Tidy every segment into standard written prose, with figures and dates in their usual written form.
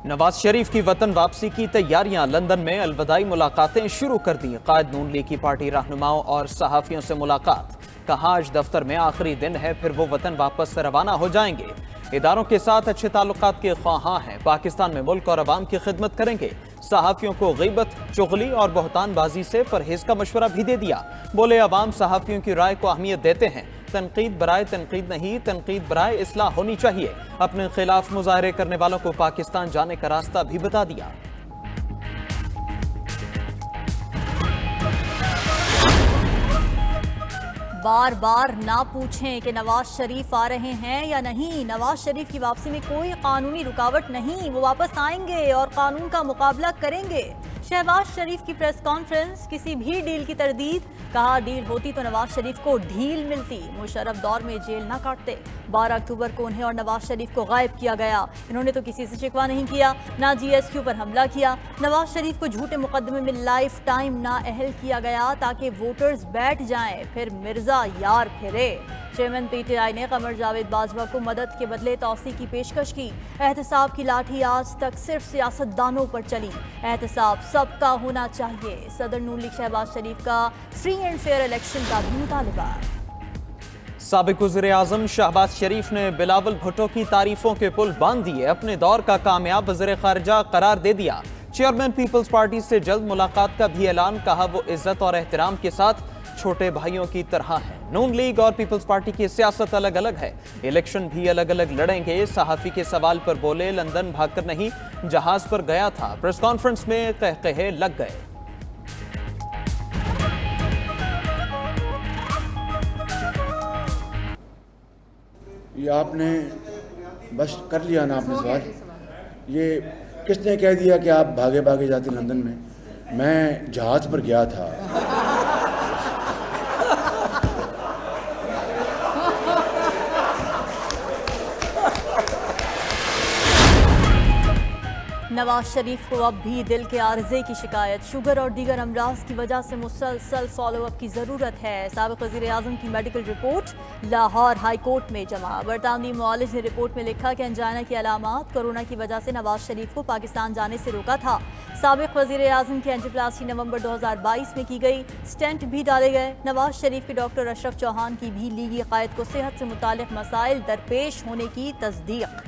नवाज शरीफ की वतन वापसी की तैयारियां। लंदन में अलविदाई मुलाकातें शुरू कर दी। कायद नून लीग की पार्टी रहनुमाओं और सहाफियों से मुलाकात। कहा आज दफ्तर में आखिरी दिन है, फिर वो वतन वापस रवाना हो जाएंगे। इदारों के साथ अच्छे ताल्लुकात के ख्वाहां हैं। पाकिस्तान में मुल्क और अवाम की खिदमत करेंगे। सहाफियों को ग़ीबत, चुगली और बहतानबाजी से परहेज का मशवरा भी दे दिया। बोले अवाम सहाफियों की राय को अहमियत देते हैं। तनकीद बराए तनकीद नहीं, तनकीद बराए इस्लाह होनी चाहिए। अपने खिलाफ मुजाहरे करने वालों को पाकिस्तान जाने का रास्ता भी बता दिया। बार बार ना पूछें कि नवाज शरीफ आ रहे हैं या नहीं। नवाज शरीफ की वापसी में कोई कानूनी रुकावट नहीं, वो वापस आएंगे और कानून का मुकाबला करेंगे। शहबाज शरीफ की प्रेस कॉन्फ्रेंस, किसी भी डील की तरदीद। कहा डील होती तो नवाज शरीफ को ढील मिलती, मुशर्रफ दौर में जेल ना काटते। 12 अक्टूबर को उन्हें और नवाज शरीफ को गायब किया गया। इन्होंने तो किसी से शिकवा नहीं किया, ना GSQ पर हमला किया। नवाज शरीफ को झूठे मुकदमे में लाइफ टाइम ना अहल किया गया ताकि वोटर्स बैठ जाएं, फिर मिर्जा यार फिरे। चेयरमैन PTI ने कमर जावेद बाजवा को मदद के बदले तौसी की पेशकश की। एहतसाब की लाठी आज तक सिर्फ सियासतदानों पर चली, एहतसाब सबका होना चाहिए। सदर नून लीग शहबाज शरीफ का फ्री एंड फेयर इलेक्शन का भी मुतालबा। साबिक वज़ीर-ए-आज़म शहबाज शरीफ ने बिलावल भुट्टो की तारीफों के पुल बांध दिए। अपने दौर का कामयाब वज़ीर ख़ारिजा करार दे दिया। चेयरमैन पीपल्स पार्टी से जल्द मुलाकात का भी ऐलान। कहा वो इज्जत और एहतराम के साथ छोटे भाइयों की तरह है। नून लीग और पीपल्स पार्टी की सियासत अलग अलग है, इलेक्शन भी अलग अलग लड़ेंगे। सहाफी के सवाल पर बोले लंदन भागकर नहीं, जहाज पर गया था। प्रेस कॉन्फ्रेंस में कहकहे लग गए। ये आपने बस कर लिया ना आपने सवाल। ये किसने कह दिया कि आप भागे भागे जाते लंदन में? मैं जहाज पर गया था। नवाज शरीफ को अब भी दिल के आर्जे की शिकायत, शुगर और दीगर अमराज की वजह से मुसलसल फॉलोअप की ज़रूरत है। साबिक वज़ीर-ए-आज़म की medical report Lahore high court में जमा। बरतानवी मुआलिज ने रिपोर्ट में लिखा कि अंजाना की अलामात कोरोना की वजह से नवाज शरीफ को पाकिस्तान जाने से रोका था। साबिक वज़ीर-ए-आज़म की एंजियोप्लास्टी नवंबर 2022 में की गई, स्टेंट भी डाले गए। नवाज शरीफ के डॉक्टर अशरफ चौहान की भी लीगी क़ायद को सेहत से मुतालिक मसाइल दरपेश होने की तस्दीक।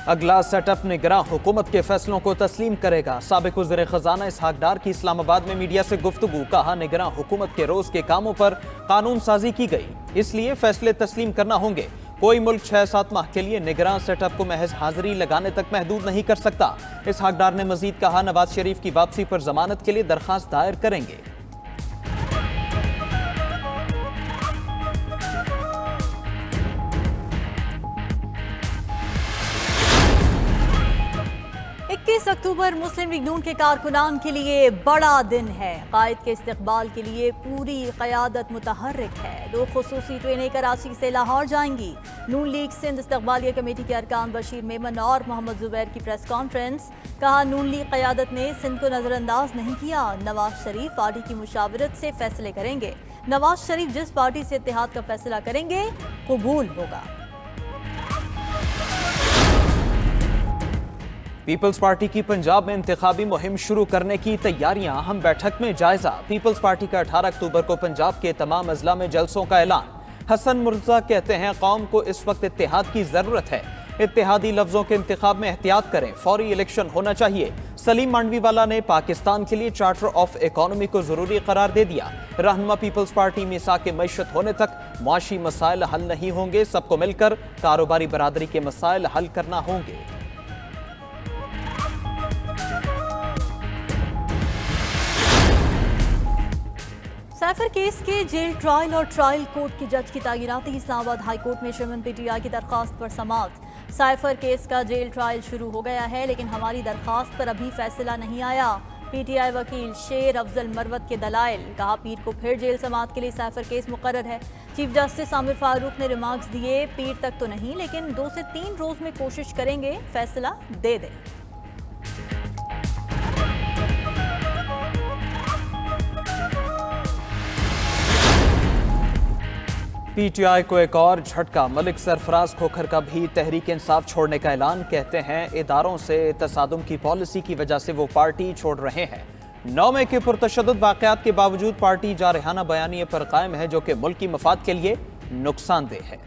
अगला सेटअप निगरां हुकूमत के फैसलों को तस्लीम करेगा। साबिक वज़ीर ख़जाना इसहाक डार की इस्लामाबाद में मीडिया से गुफ्तगू। कहा निगरां हुकूमत के रोज के कामों पर कानून साजी की गई, इसलिए फैसले तस्लीम करना होंगे। कोई मुल्क 6-7 माह के लिए निगरां सेटअप को महज हाजिरी लगाने तक महदूद नहीं कर सकता। इसहाक डार ने मजीद कहा नवाज शरीफ की वापसी पर जमानत के लिए दरखास्त दायर करेंगे। अक्टूबर मुस्लिम लीग नून के कारकुनान के लिए बड़ा दिन है। कायद के इस्तकबाल के लिए पूरी क़यादत मुतहर्रिक है। 2 खुसूसी ट्रेनें कराची से लाहौर जाएंगी। नून लीग सिंध इस्तकबालिया कमेटी के अरकान बशीर मेमन और मोहम्मद जुबैर की प्रेस कॉन्फ्रेंस। कहा नून लीग क़यादत ने सिंध को नज़रअंदाज नहीं किया। नवाज शरीफ पार्टी की मुशावरत से फैसले करेंगे। नवाज शरीफ जिस पार्टी से इत्तेहाद का फैसला करेंगे कबूल होगा। पीपल्स पार्टी की पंजाब में इंतखाबी मुहिम शुरू करने की तैयारियां। अहम बैठक में जायजा। पीपल्स पार्टी का 18 अक्टूबर को पंजाब के तमाम अजला में जलसों का ऐलान। हसन मुर्तज़ा कहते हैं कौम को इस वक्त इत्तेहाद की जरूरत है। इत्तेहादी लफ्जों के इंतखाब में एहतियात करें, फौरी इलेक्शन होना चाहिए। सलीम मांडवीवाला ने पाकिस्तान के लिए चार्टर ऑफ इकोनॉमी को जरूरी करार दे दिया। रहनुमा पीपल्स पार्टी मिसाक मईशत होने तक मुआशी मसाइल हल नहीं होंगे। सबको मिलकर कारोबारी बरादरी के मसाइल हल करना होंगे। साइफर केस के जेल ट्रायल और ट्रायल कोर्ट के जज की तैनाती। इस्लामाबाद हाई कोर्ट में चेयरमैन PTI की दरखास्त पर समाअत। साइफर केस का जेल ट्रायल शुरू हो गया है, लेकिन हमारी दरखास्त पर अभी फैसला नहीं आया। PTI वकील शेर अफजल मरवत के दलाइल। कहा पीर को फिर जेल समाअत के लिए साइफर केस मुकर्रर है। चीफ जस्टिस आमिर फारूक ने रिमार्क्स दिए, पीर तक तो नहीं, लेकिन 2 से 3 रोज में कोशिश करेंगे फैसला दे दें। पीटीआई को एक और झटका, मलिक सरफराज खोखर का भी तहरीक इंसाफ छोड़ने का ऐलान। कहते हैं इदारों से तसादुम की पॉलिसी की वजह से वो पार्टी छोड़ रहे हैं। 9 मई के पुरतशद्दुद वाक़यात के बावजूद पार्टी जारहाना बयानिए पर कायम है जो कि मुल्की मफाद के लिए नुकसानदेह है।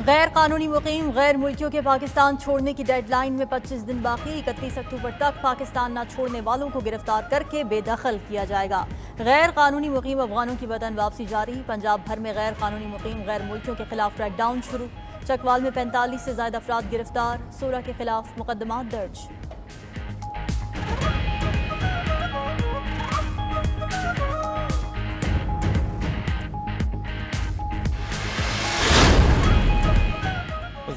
गैर कानूनी मुकीम गैर मुल्कियों के पाकिस्तान छोड़ने की डेडलाइन में 25 दिन बाकी। 31 अक्टूबर तक पाकिस्तान न छोड़ने वालों को गिरफ्तार करके बेदखल किया जाएगा। गैर कानूनी मुकीम अफगानों की वतन वापसी जारी। पंजाब भर में गैर कानूनी मुकीम गैर मुल्कियों के खिलाफ क्रैकडाउन शुरू। चकवाल में 45 से ज्यादा अफराद गिरफ्तार, 16 के खिलाफ मुकदमा दर्ज।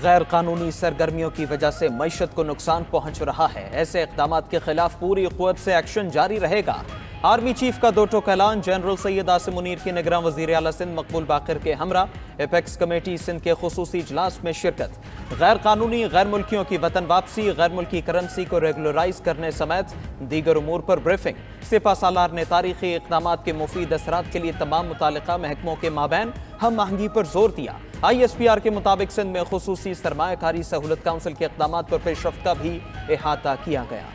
गैर कानूनी सरगर्मियों की वजह से मईशत को नुकसान पहुंच रहा है। ऐसे इक़दामात के खिलाफ पूरी क़ुव्वत से एक्शन जारी रहेगा। आर्मी चीफ का 2 टोक ऐलान। जनरल सैयद आसिम मुनीर की निगरान वज़ीर आला सिंध मकबूल बाकर के हमरा एपेक्स कमेटी सिंध के खुसूसी इजलास में शिरकत। गैर कानूनी गैर मुल्कियों की वतन वापसी, गैर मुल्की करेंसी को रेगुलराइज करने समेत दीगर उमूर पर ब्रीफिंग। सिपा सालार ने तारीखी इक़दामात के मुफीद असरात के लिए तमाम मुतालिका महकमों के माबैन हम आहंगी पर जोर दिया। ISPR के मुताबिक सिंध में खुसूसी सरमायाकारी सहूलत काउंसिल के इक़दामात पर पेशरफ्त का भी इहाता किया गया।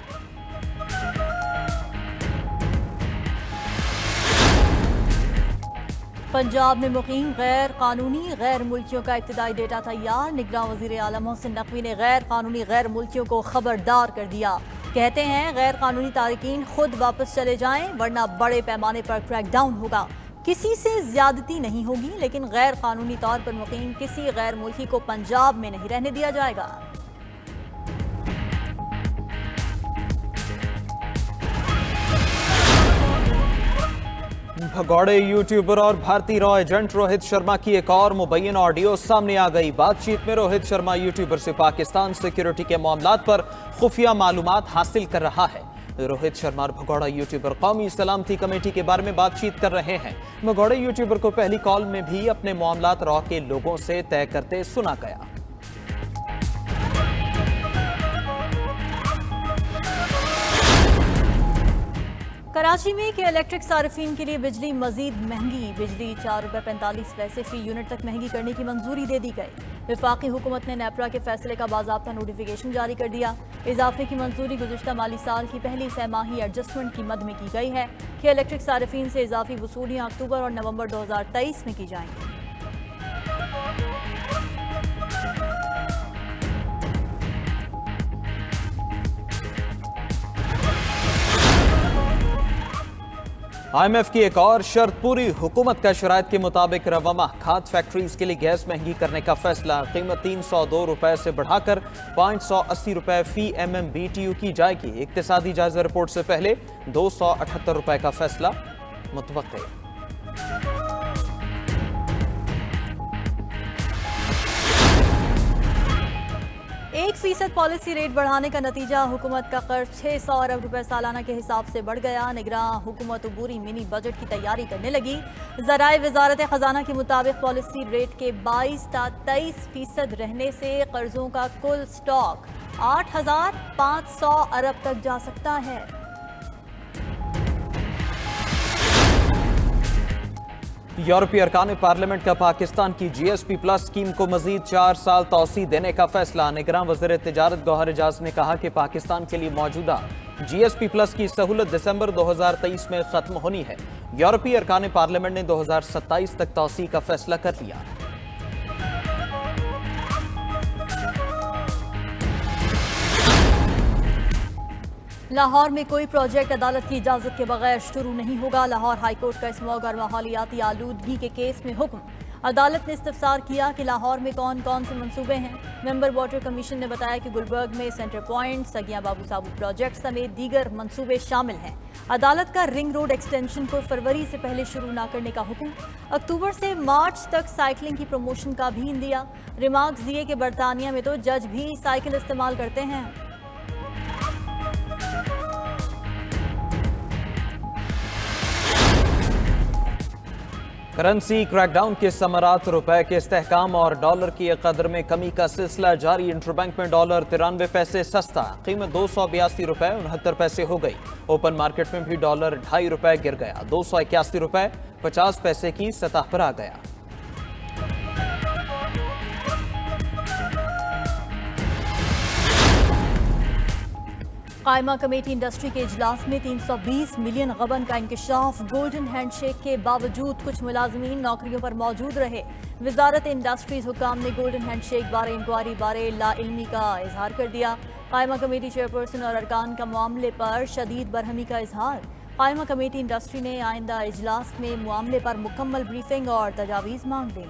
पंजाब में मुकीम गैर कानूनी गैर मुल्कियों का इब्तदाई डेटा तैयार। निगरान वज़ीर आला मोहसिन नकवी ने गैर कानूनी गैर मुल्कियों को खबरदार कर दिया। कहते हैं गैर कानूनी तारिकीन खुद वापस चले जाएं वरना बड़े पैमाने पर क्रैकडाउन होगा। किसी से ज्यादती नहीं होगी, लेकिन गैर कानूनी तौर पर मुकीम किसी गैर मुल्की को पंजाब में नहीं रहने दिया जाएगा। भगौड़े यूट्यूबर और भारतीय रॉ एजेंट रोहित शर्मा की एक और मुबैन ऑडियो सामने आ गई। बातचीत में रोहित शर्मा यूट्यूबर से पाकिस्तान सिक्योरिटी के मामलात पर खुफिया मालूमात हासिल कर रहा है। रोहित शर्मा और भगौड़ा यूट्यूबर कौमी सलामती कमेटी के बारे में बातचीत कर रहे हैं। भगौड़े यूट्यूबर को पहली कॉल में भी अपने मामलात रॉ के लोगों से तय करते सुना गया। कराची में के इलेक्ट्रिक सार्फिन के लिए बिजली मजीद महंगी। बिजली ₹4.45 पैसे फी यूनिट तक महंगी करने की मंजूरी दे दी गई। वफाकी हुकूमत ने नेपरा के फैसले का बाज़ाब्ता नोटिफिकेशन जारी कर दिया। इजाफे की मंजूरी गुज़श्ता माली साल की पहली सहमाही एडजस्टमेंट की मद में की गई है कि इलेक्ट्रिक सार्फिन से इजाफी वसूलियाँ अक्टूबर और नवंबर 2023 में की जाएंगी। IMF की एक और शर्त पूरी। हुकूमत का शराइत के मुताबिक रवा माह खाद फैक्ट्रीज के लिए गैस महंगी करने का फैसला। कीमत ₹302 से बढ़ाकर ₹580 फी MMBTU की जाएगी। इक्तिसादी जायजा रिपोर्ट से पहले ₹278 का फैसला मुतवक्के। 1% पॉलिसी रेट बढ़ाने का नतीजा हुकूमत का कर्ज 600 अरब रुपए सालाना के हिसाब से बढ़ गया। निगरान हुकूमत अबूरी मिनी बजट की तैयारी करने लगी। ज़राए वजारत खजाना के मुताबिक पॉलिसी रेट के 22 ta 23% रहने से कर्जों का कुल स्टॉक 8,500 अरब तक जा सकता है। यूरोपीय अरकान पार्लियामेंट का पाकिस्तान की GSP प्लस स्कीम को मजीद 4 साल तौसी देने का फैसला। निगरान वज़ीर तिजारत गौहर एजाज ने कहा कि पाकिस्तान के लिए मौजूदा GSP प्लस की सहूलत दिसंबर 2023 में खत्म होनी है। यूरोपीय अरकान पार्लियामेंट ने 2027 तक तौसी का फैसला कर लिया। लाहौर में कोई प्रोजेक्ट अदालत की इजाजत के बगैर शुरू नहीं होगा। लाहौर हाईकोर्ट का स्मॉग और माहौलियाती आलूदगी के केस में हुक्म। अदालत ने इस्तफसार किया कि लाहौर में कौन कौन से मंसूबे हैं। मेंबर वाटर कमीशन ने बताया कि गुलबर्ग में सेंटर पॉइंट, सगिया बाबू साबू प्रोजेक्ट समेत दीगर मंसूबे शामिल हैं। अदालत का रिंग रोड एक्सटेंशन को फरवरी से पहले शुरू न करने का हुक्म। अक्टूबर से मार्च तक साइकिलिंग की प्रमोशन का भी दिया। रिमार्क्स दिए कि बरतानिया में तो जज भी साइकिल इस्तेमाल करते हैं। करेंसी क्रैकडाउन के समरात, रुपए के इस्तेहकाम और डॉलर की कदर में कमी का सिलसिला जारी। इंटरबैंक में डॉलर 93 पैसे सस्ता, कीमत 282 रुपए 69 पैसे हो गई। ओपन मार्केट में भी डॉलर 2.5 रुपए गिर गया, 281 रुपए 50 पैसे की सतह पर आ गया। कायमा कमेटी इंडस्ट्री के इजलास में 320 मिलियन गबन का इंकशाफ। गोल्डन हैंडशेक के बावजूद कुछ मुलाजमीन नौकरियों पर मौजूद रहे। वजारत इंडस्ट्रीज हुकाम ने गोल्डन हैंडशेक बारे इंक्वायरी बारे लाइल्मी का इजहार कर दिया। कायमा कमेटी चेयरपर्सन और अरकान का मामले पर शदीद बरहमी का इजहार। कायमा कमेटी इंडस्ट्री ने आइंदा इजलास में मामले पर मुकम्मल ब्रीफिंग और तजावीज़ मांग दी।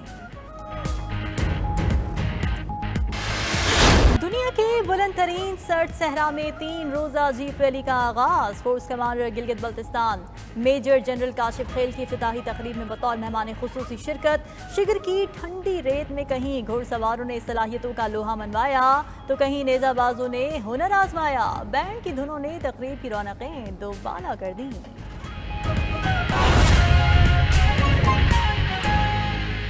दुनिया के बुलंद तरीन सर्द सहरा में 3 रोज़ा जीप रैली का आगाज। Force commander Gilgit Baltistan major general Kashif खेल की इफ्तिताही तकरीब में बतौर मेहमान खुसूसी शिरकत। शिगर की ठंडी रेत में कहीं घुड़सवारों ने सलाहियतों का लोहा मनवाया तो कहीं नेजाबाजों ने हुनर आजमाया। बैंड की धुनों ने तकरीब की रौनकें दोबाला कर दी।